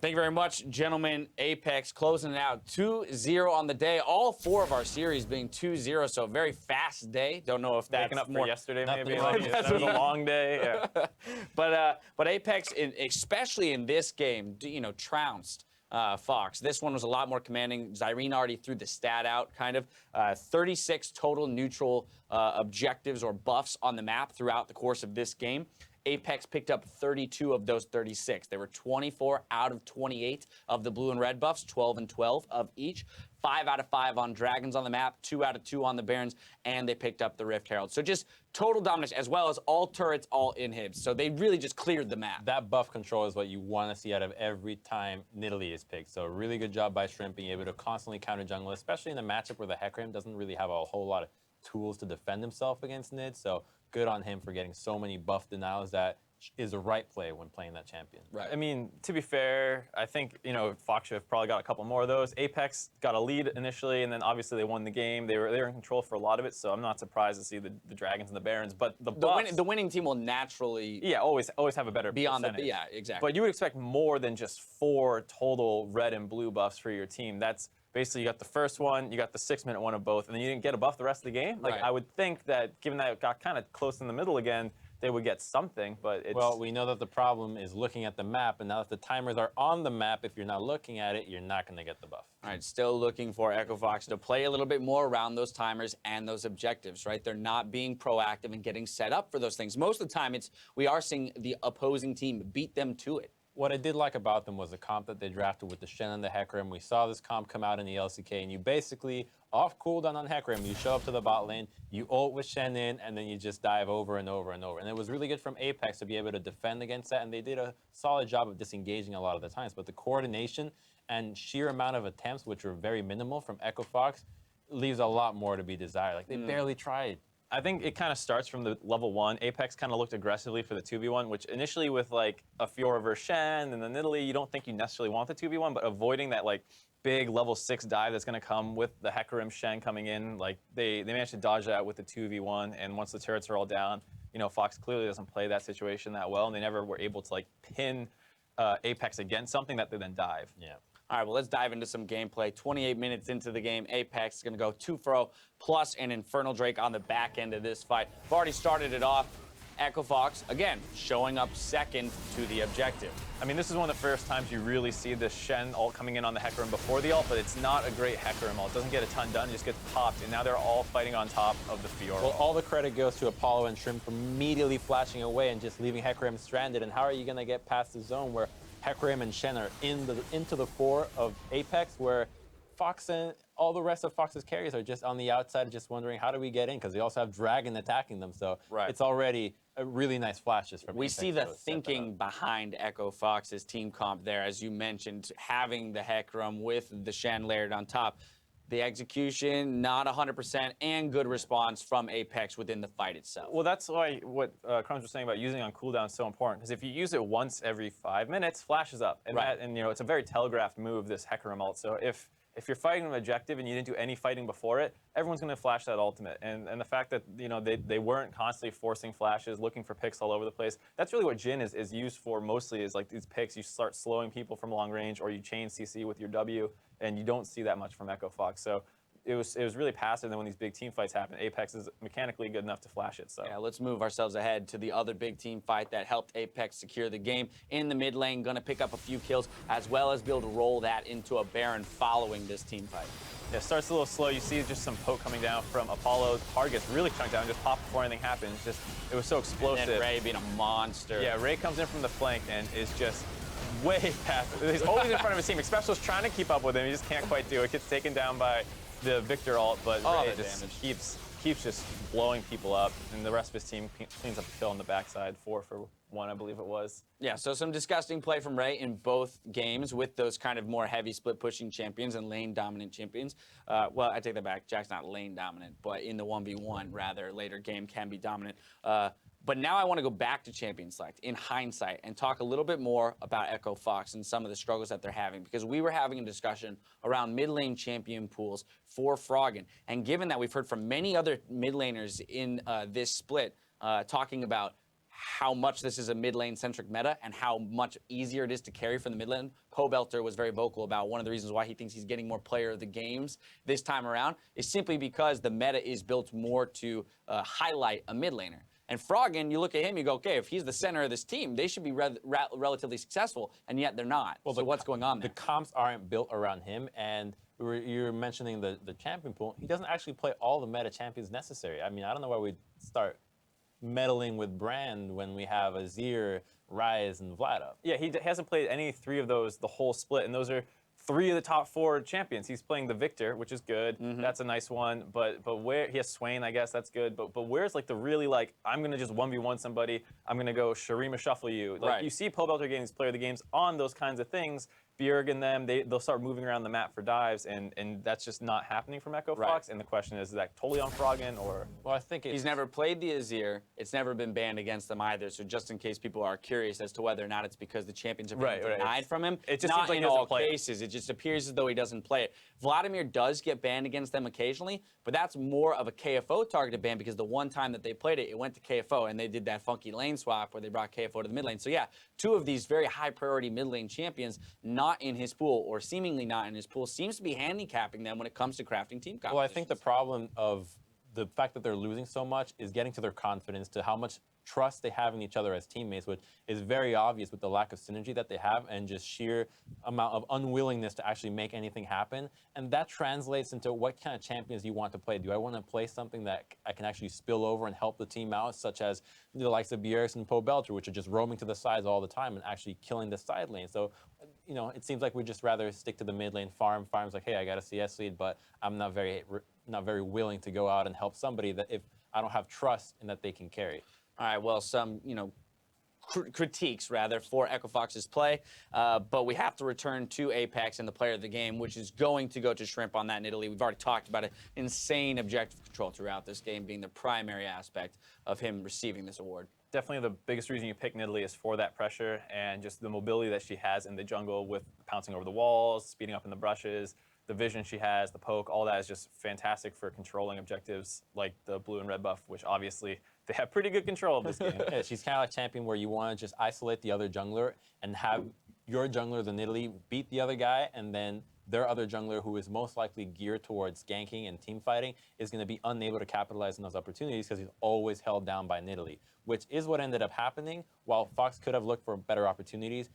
Thank you very much, gentlemen. Apex closing it out 2-0 on the day. All 4 of our series being 2-0, so a very fast day. Don't know if that's making up more for yesterday, maybe. Like, That was a long day. Yeah. but Apex, especially in this game, trounced Fox. This one was a lot more commanding. Zyrene already threw the stat out, kind of. 36 total neutral objectives or buffs on the map throughout the course of this game. Apex picked up 32 of those 36. They were 24 out of 28 of the blue and red buffs, 12 and 12 of each. 5 out of 5 on Dragons on the map, 2 out of 2 on the Barons, and they picked up the Rift Herald. So just total dominance, as well as all turrets, all inhibs. So they really just cleared the map. That buff control is what you want to see out of every time Nidalee is picked. So really good job by Shrimp being able to constantly counter jungle, especially in a matchup where the Hecarim doesn't really have a whole lot of tools to defend himself against Nid. So good on him for getting so many buff denials. That is the right play when playing that champion. Right. I mean, to be fair, I think, Fox should have probably got a couple more of those. Apex got a lead initially, and then obviously they won the game. They were in control for a lot of it, so I'm not surprised to see the Dragons and the Barons. But the winning team will naturally always have a better percentage. Yeah, exactly. But you would expect more than just 4 total red and blue buffs for your team. That's basically, you got the first one, you got the 6-minute one of both, and then you didn't get a buff the rest of the game. Like, right. I would think that, given that it got kind of close in the middle again, they would get something, but it's... Well, we know that the problem is looking at the map, and now that the timers are on the map, if you're not looking at it, you're not going to get the buff. All right, still looking for Echo Fox to play a little bit more around those timers and those objectives, right? They're not being proactive and getting set up for those things. Most of the time, we are seeing the opposing team beat them to it. What I did like about them was the comp that they drafted with the Shen and the Hecarim. We saw this comp come out in the LCK, and you basically, off cooldown on Hecarim, you show up to the bot lane, you ult with Shen in, and then you just dive over and over and over. And it was really good from Apex to be able to defend against that, and they did a solid job of disengaging a lot of the times. But the coordination and sheer amount of attempts, which were very minimal from Echo Fox, leaves a lot more to be desired. Like, they barely tried. I think it kind of starts from the level 1. Apex kind of looked aggressively for the 2v1, which initially with like a Fiora versus Shen and the Nidalee, you don't think you necessarily want the 2v1, but avoiding that like big level 6 dive that's going to come with the Hecarim Shen coming in, like they managed to dodge that with the 2v1, and once the turrets are all down, Fox clearly doesn't play that situation that well, and they never were able to like pin Apex against something that they then dive. Yeah. All right, well, let's dive into some gameplay. 28 minutes into the game, Apex is going to go 2-0 plus an Infernal Drake on the back end of this fight. We've already started it off. Echo Fox, again, showing up second to the objective. I mean, this is one of the first times you really see the Shen ult coming in on the Hecarim before the ult, but it's not a great Hecarim ult. It doesn't get a ton done, it just gets popped, and now they're all fighting on top of the Fiora. Well, all the credit goes to Apollo and Shrimp for immediately flashing away and just leaving Hecarim stranded. And how are you going to get past the zone where Hecarim and Shen are into the core of Apex, where Fox and all the rest of Fox's carries are just on the outside, just wondering, how do we get in? Because they also have Dragon attacking them, so it's already a really nice flash just from We Apex see the thinking behind Echo Fox's team comp there, as you mentioned, having the Hecarim with the Shen layered on top. The execution, not 100%, and good response from Apex within the fight itself. Well, that's why what Crumbs was saying about using on cooldown is so important, because if you use it once every 5 minutes, flashes up. And, it's a very telegraphed move, this Hecarim ult. So if you're fighting an objective and you didn't do any fighting before it, everyone's going to flash that ultimate. And the fact that they weren't constantly forcing flashes, looking for picks all over the place, that's really what Jhin is used for mostly, is like these picks. You start slowing people from long range, or you chain CC with your W, and you don't see that much from Echo Fox. So it was really passive. And then when these big team fights happen, Apex is mechanically good enough to flash it. So yeah, let's move ourselves ahead to the other big team fight that helped Apex secure the game. In the mid lane, going to pick up a few kills, as well as be able to roll that into a Baron following this team fight. Yeah, it starts a little slow. You see just some poke coming down from Apollo. Hard gets really chunked down, just popped before anything happens. It was so explosive. And Ray being a monster. Yeah, Ray comes in from the flank and is just way past. He's always in front of his team. Expecial's trying to keep up with him. He just can't quite do it. Gets taken down by the Victor ult, but Ray just keeps just blowing people up, and the rest of his team cleans up the kill on the backside, 4 for 1, I believe it was. Yeah, so some disgusting play from Ray in both games with those kind of more heavy split pushing champions and lane dominant champions. Well, I take that back. Jack's not lane dominant, but in the 1v1, rather, later game can be dominant. But now I want to go back to Champion Select in hindsight and talk a little bit more about Echo Fox and some of the struggles that they're having, because we were having a discussion around mid lane champion pools for Froggen. And given that we've heard from many other mid laners in this split talking about how much this is a mid lane centric meta and how much easier it is to carry from the mid lane. Pobelter was very vocal about one of the reasons why he thinks he's getting more player of the games this time around is simply because the meta is built more to highlight a mid laner. And Froggen, you look at him, you go, okay, if he's the center of this team, they should be relatively successful, and yet they're not. Well, so what's going on there? The comps aren't built around him, and you're mentioning the champion pool. He doesn't actually play all the meta champions necessary. I mean, I don't know why we'd start meddling with Brand when we have Azir, Ryze, and Vlad up. Yeah, he hasn't played any 3 of those the whole split, and those are 3 of the top 4 champions. He's playing the Victor, which is good. That's a nice one. But where he has Swain, I guess that's good. But where's like the really like I'm gonna just 1v1 somebody. I'm gonna go Shurima shuffle you. Like you see Pobelter getting these player of the games on those kinds of things. Bjerg and them, they'll start moving around the map for dives, and that's just not happening from Echo Fox. And the question is that totally on Froggen or? Well, I think he's never played the Azir. It's never been banned against them either. So just in case people are curious as to whether or not it's because the champions are being denied from him, it just not seems like in all cases. It just appears as though he doesn't play it. Vladimir does get banned against them occasionally, but that's more of a KFO targeted ban because the one time that they played it, it went to KFO, and they did that funky lane swap where they brought KFO to the mid lane. So yeah, 2 of these very high priority mid lane champions not in his pool, or seemingly not in his pool, seems to be handicapping them when it comes to crafting team compositions. Well, I think the problem of the fact that they're losing so much is getting to their confidence, to how much trust they have in each other as teammates, which is very obvious with the lack of synergy that they have and just sheer amount of unwillingness to actually make anything happen. And that translates into what kind of champions you want to play. Do I want to play something that I can actually spill over and help the team out, such as the likes of Bjerg and Pobelter, which are just roaming to the sides all the time and actually killing the side lane? So, you know, it seems like we'd just rather stick to the mid lane farm. Farm's like, hey, I got a CS lead, but I'm not very willing to go out and help somebody that if I don't have trust in that they can carry. All right, well, some, critiques, rather, for Echo Fox's play. But we have to return to Apex and the player of the game, which is going to go to Shrimp on that in Italy. We've already talked about it. Insane objective control throughout this game being the primary aspect of him receiving this award. Definitely the biggest reason you pick Nidalee is for that pressure and just the mobility that she has in the jungle with pouncing over the walls, speeding up in the brushes, the vision she has, the poke, all that is just fantastic for controlling objectives like the blue and red buff, which obviously they have pretty good control of this game. Yeah, she's kind of like champion where you want to just isolate the other jungler and have your jungler, the Nidalee, beat the other guy, and then their other jungler, who is most likely geared towards ganking and team fighting, is going to be unable to capitalize on those opportunities because he's always held down by Nidalee, which is what ended up happening. While Fox could have looked for better opportunities,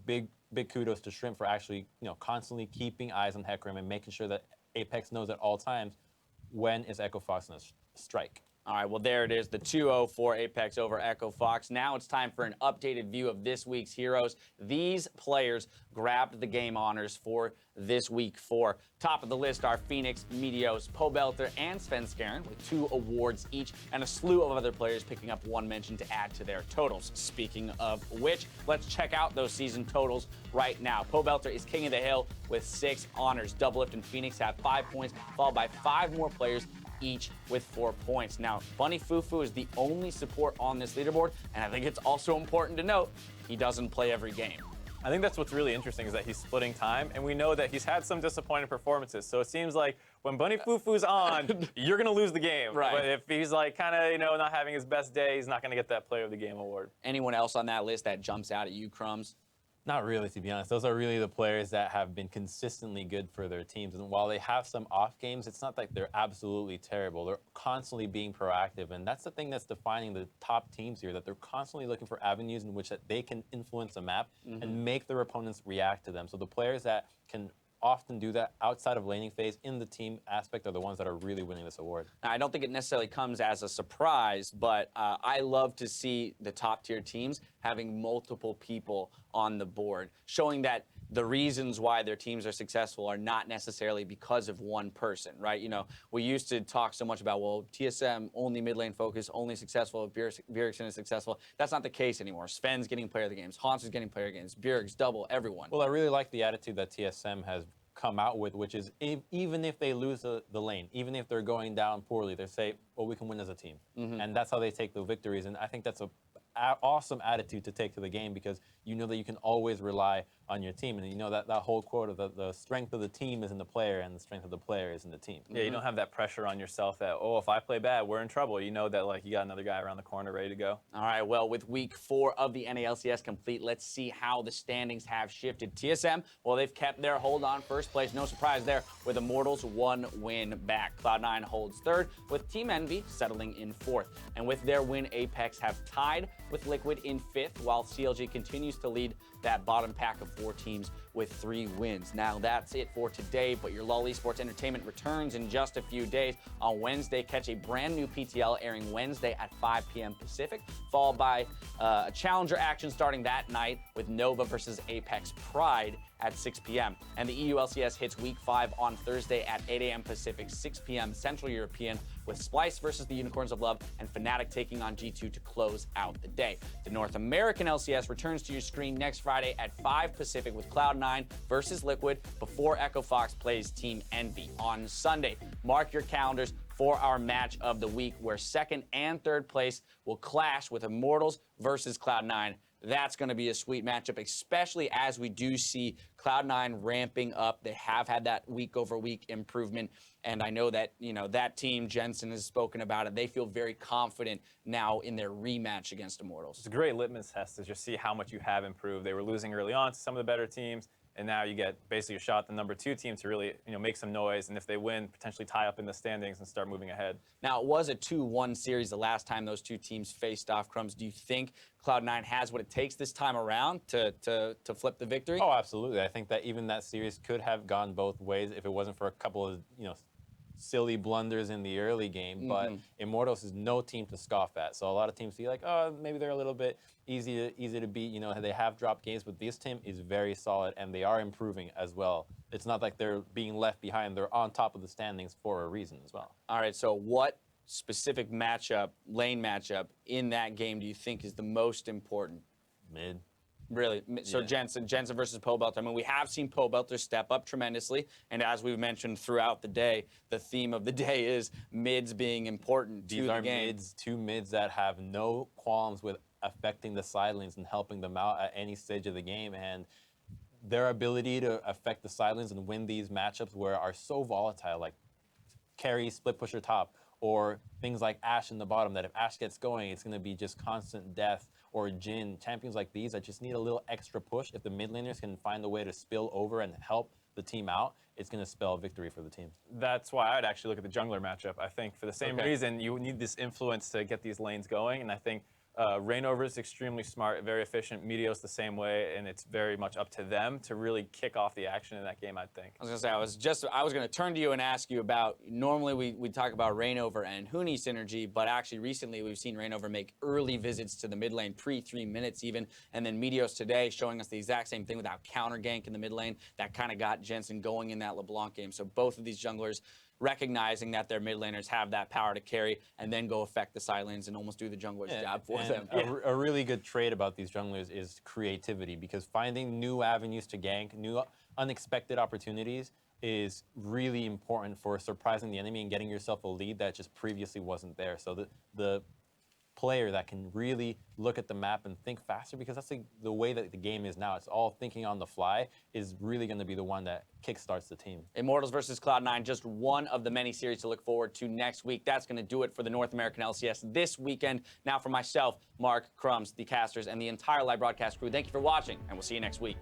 big kudos to Shrimp for actually, constantly keeping eyes on Hecarim and making sure that Apex knows at all times when is Echo Fox going to strike. All right, well, there it is, the 2-0 for Apex over Echo Fox. Now it's time for an updated view of this week's heroes. These players grabbed the game honors for this week 4. Top of the list are Phoenix, Meteos, Pobelter, and Svenskeren with 2 awards each, and a slew of other players picking up 1 mention to add to their totals. Speaking of which, let's check out those season totals right now. Pobelter is king of the hill with 6 honors. Doublelift and Phoenix have 5 points, followed by 5 more players each with 4 points. Now, Bunny Fufu is the only support on this leaderboard, and I think it's also important to note he doesn't play every game. I think that's what's really interesting is that he's splitting time, and we know that he's had some disappointing performances. So it seems like when Bunny Fufu's on, you're going to lose the game. Right. But if he's like kind of, not having his best day, he's not going to get that player of the game award. Anyone else on that list that jumps out at you, Crumbs? Not really, to be honest. Those are really the players that have been consistently good for their teams. And while they have some off games, it's not like they're absolutely terrible. They're constantly being proactive. And that's the thing that's defining the top teams here, that they're constantly looking for avenues in which that they can influence a map and make their opponents react to them. So the players that can often do that outside of laning phase in the team aspect are the ones that are really winning this award. Now, I don't think it necessarily comes as a surprise, but I love to see the top tier teams having multiple people on the board, showing that the reasons why their teams are successful are not necessarily because of one person, right? We used to talk so much about, well, TSM only mid lane focus, only successful if Bjergsen is successful. That's not the case anymore. Sven's getting player of the games, Hans is getting player of the games, Bjerg's double, everyone. Well, I really like the attitude that TSM has come out with, which is even if they lose the lane, even if they're going down poorly, they say, well, we can win as a team. And that's how they take the victories. And I think that's a awesome attitude to take to the game, because you know that you can always rely on your team. And you know that whole quote of the strength of the team is in the player and the strength of the player is in the team. Yeah, you don't have that pressure on yourself that, oh, if I play bad, we're in trouble. You know that, like, you got another guy around the corner ready to go. All right, well, with week 4 of the NALCS complete, let's see how the standings have shifted. TSM, well, they've kept their hold on first place. No surprise there, with Immortals 1 win back. Cloud9 holds 3rd, with Team Envy settling in 4th. And with their win, Apex have tied with Liquid in 5th, while CLG continues to lead that bottom pack of 4 teams with 3 wins. Now, that's it for today, but your LoL Esports Entertainment returns in just a few days. On Wednesday, catch a brand new PTL airing Wednesday at 5 p.m. Pacific, followed by a challenger action starting that night with Nova versus Apex Pride at 6 p.m. And the EU LCS hits week 5 on Thursday at 8 a.m. Pacific, 6 p.m. Central European, with Splice versus the Unicorns of Love and Fnatic taking on G2 to close out the day. The North American LCS returns to your screen next Friday at 5 Pacific with Cloud9 versus Liquid before Echo Fox plays Team Envy. On Sunday, mark your calendars for our match of the week, where 2nd and 3rd place will clash with Immortals versus Cloud9. That's going to be a sweet matchup, especially as we do see Cloud9 ramping up. They have had that week-over-week improvement, and I know that, you know, that team, Jensen has spoken about it, they feel very confident now in their rematch against Immortals. It's a great litmus test to just see how much you have improved. They were losing early on to some of the better teams, and now you get basically a shot at the number 2 team to really, you know, make some noise, and if they win, potentially tie up in the standings and start moving ahead. Now, it was a 2-1 series the last time those 2 teams faced off. Crumbs, do you think Cloud9 has what it takes this time around to flip the victory? Oh, absolutely. I think that even that series could have gone both ways if it wasn't for a couple of, you know, silly blunders in the early game, but Immortals is no team to scoff at. So a lot of teams feel like, oh, maybe they're a little bit easy to beat. You know, they have dropped games, but this team is very solid, and they are improving as well. It's not like they're being left behind. They're on top of the standings for a reason as well. All right, so what specific matchup, lane matchup, in that game do you think is the most important? Mid. Really? So Yeah. Jensen versus Pobelter. I mean, we have seen Pobelter step up tremendously, and as we've mentioned throughout the day, the theme of the day is mids being important to These the are game. mids, 2 mids that have no qualms with affecting the side lanes and helping them out at any stage of the game, and their ability to affect the side lanes and win these matchups where are so volatile, like carry, split pusher top, or things like Ashe in the bottom, that if Ashe gets going, it's going to be just constant death, or Jhin. Champions like these that just need a little extra push. If the mid laners can find a way to spill over and help the team out, it's going to spell victory for the team. That's why I'd actually look at the jungler matchup. I think for the same reason, you need this influence to get these lanes going, and I think Reignover is extremely smart, very efficient. Meteos the same way, and it's very much up to them to really kick off the action in that game, I think. I was gonna say, I was gonna turn to you and ask you about, normally we talk about Reignover and Huni synergy, but actually recently we've seen Reignover make early visits to the mid lane, pre-3 minutes even, and then Meteos today showing us the exact same thing without counter gank in the mid lane. That kind of got Jensen going in that LeBlanc game. So both of these junglers recognizing that their mid laners have that power to carry and then go affect the side lanes and almost do the jungler's job for them. A really good trait about these junglers is creativity, because finding new avenues to gank, new unexpected opportunities is really important for surprising the enemy and getting yourself a lead that just previously wasn't there. So the player that can really look at the map and think faster, because that's the way that the game is now. It's all thinking on the fly, is really going to be the one that kickstarts the team. Immortals versus Cloud9, just one of the many series to look forward to next week. That's going to do it for the North American LCS this weekend. Now for myself, Mark, Crumbs, the casters, and the entire live broadcast crew, thank you for watching, and we'll see you next week.